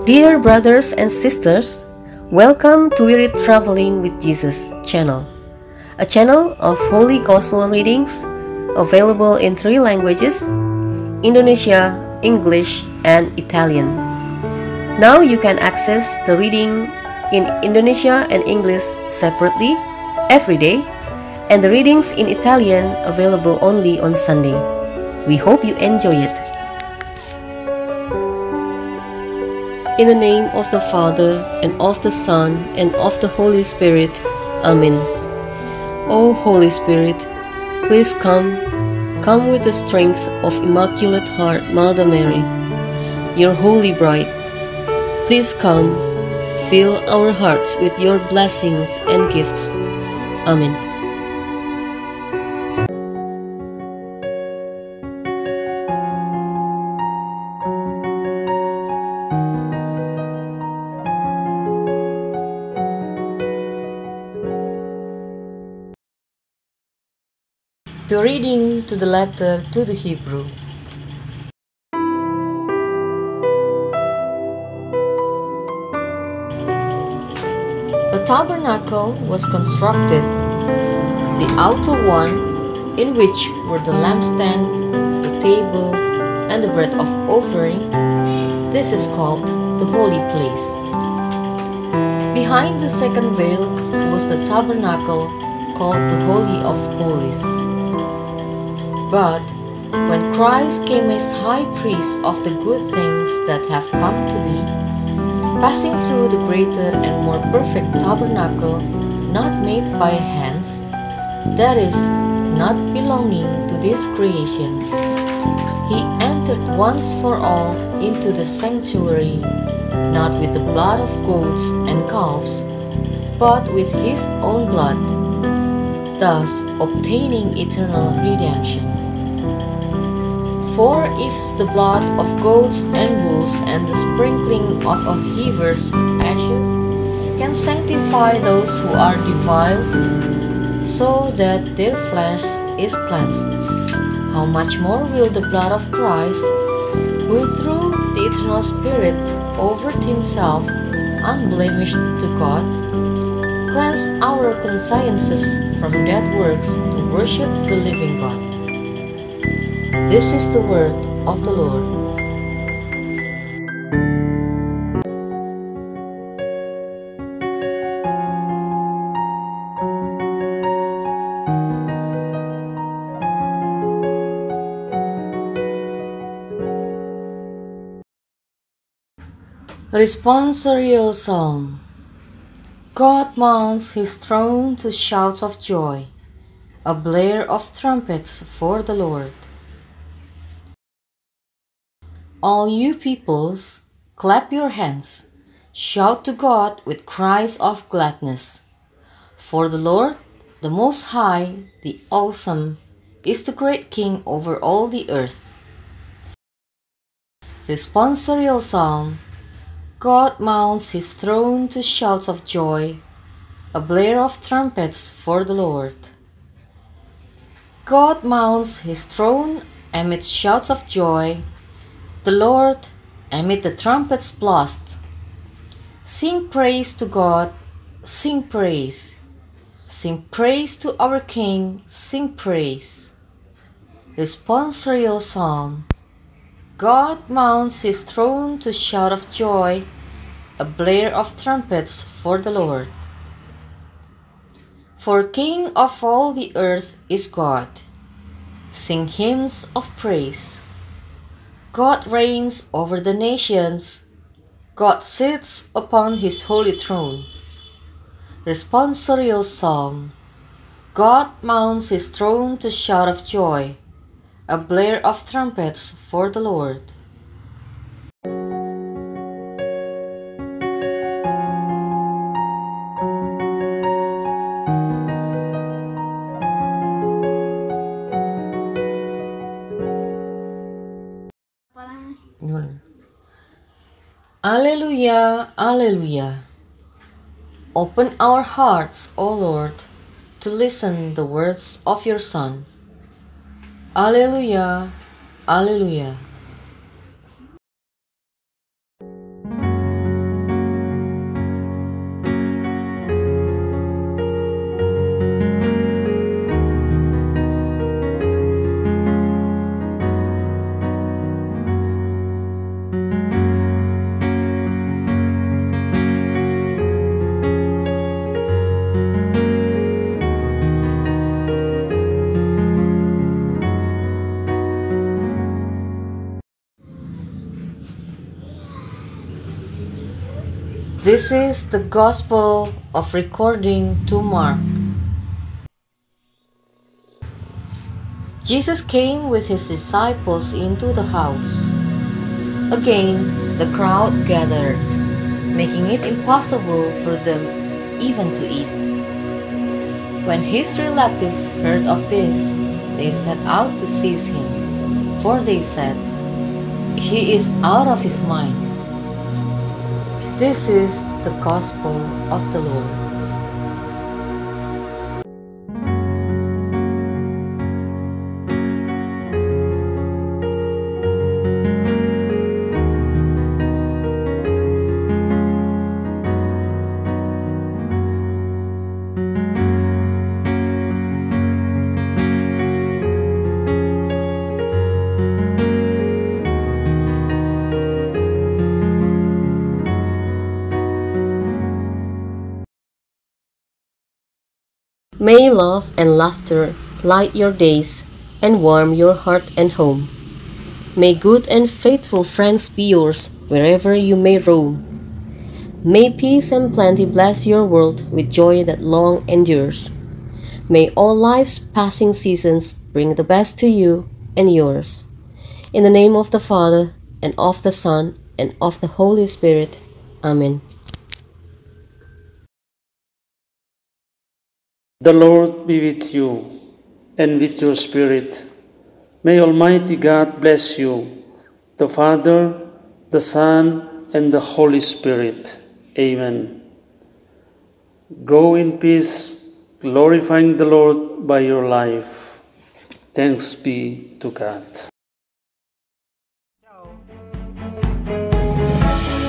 Dear brothers and sisters, welcome to WEREAD Traveling with Jesus channel, a channel of Holy Gospel readings available in 3 languages, Indonesia, English, and Italian. Now you can access the reading in Indonesia and English separately every day, and the readings in Italian available only on Sunday. We hope you enjoy it. In the name of the Father, and of the Son, and of the Holy Spirit. Amen. O Holy Spirit, please come with the strength of Immaculate Heart Mother Mary, your holy bride. Please come, fill our hearts with your blessings and gifts. Amen. The reading to the letter to the Hebrew. The tabernacle was constructed, the outer one, in which were the lampstand, the table, and the bread of offering. This is called the holy place. Behind the second veil was the tabernacle called the Holy of Holies. But when Christ came as high priest of the good things that have come to be, passing through the greater and more perfect tabernacle, not made by hands, that is, not belonging to this creation, he entered once for all into the sanctuary, not with the blood of goats and calves, but with his own blood, thus obtaining eternal redemption. For if the blood of goats and bulls and the sprinkling of a heifer's ashes can sanctify those who are defiled, so that their flesh is cleansed, how much more will the blood of Christ, who through the eternal Spirit offered himself unblemished to God, cleanse our consciences from dead works to worship the living God. This is the word of the Lord. Responsorial Psalm. God mounts his throne to shouts of joy, a blare of trumpets for the Lord. All you peoples, clap your hands, shout to God with cries of gladness. For the Lord, the Most High, the Awesome, is the great King over all the earth. Responsorial Psalm. God mounts his throne to shouts of joy, a blare of trumpets for the Lord. God mounts his throne amid shouts of joy, the Lord amid the trumpets blast. Sing praise to God, sing praise. Sing praise to our King, sing praise. Responsorial Psalm. God mounts his throne to shout of joy, a blare of trumpets for the Lord. For King of all the earth is God. Sing hymns of praise. God reigns over the nations. God sits upon his holy throne. Responsorial Psalm. God mounts his throne to shout of joy, a blare of trumpets for the Lord. Alleluia, Alleluia. Open our hearts, O Lord, to listen the words of your Son. Alleluia, Alleluia. This is the Gospel of according to Mark. Jesus came with his disciples into the house. Again, the crowd gathered, making it impossible for them even to eat. When his relatives heard of this, they set out to seize him, for they said, "He is out of his mind." This is the Gospel of the Lord. May love and laughter light your days and warm your heart and home. May good and faithful friends be yours wherever you may roam. May peace and plenty bless your world with joy that long endures. May all life's passing seasons bring the best to you and yours. In the name of the Father, and of the Son, and of the Holy Spirit. Amen. The Lord be with you, and with your spirit. May Almighty God bless you, the Father, the Son, and the Holy Spirit. Amen. Go in peace, glorifying the Lord by your life. Thanks be to God.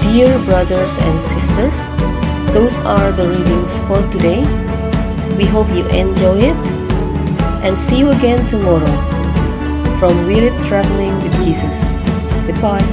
Dear brothers and sisters, those are the readings for today. We hope you enjoy it, and see you again tomorrow from WEREAD Traveling with Jesus. Goodbye.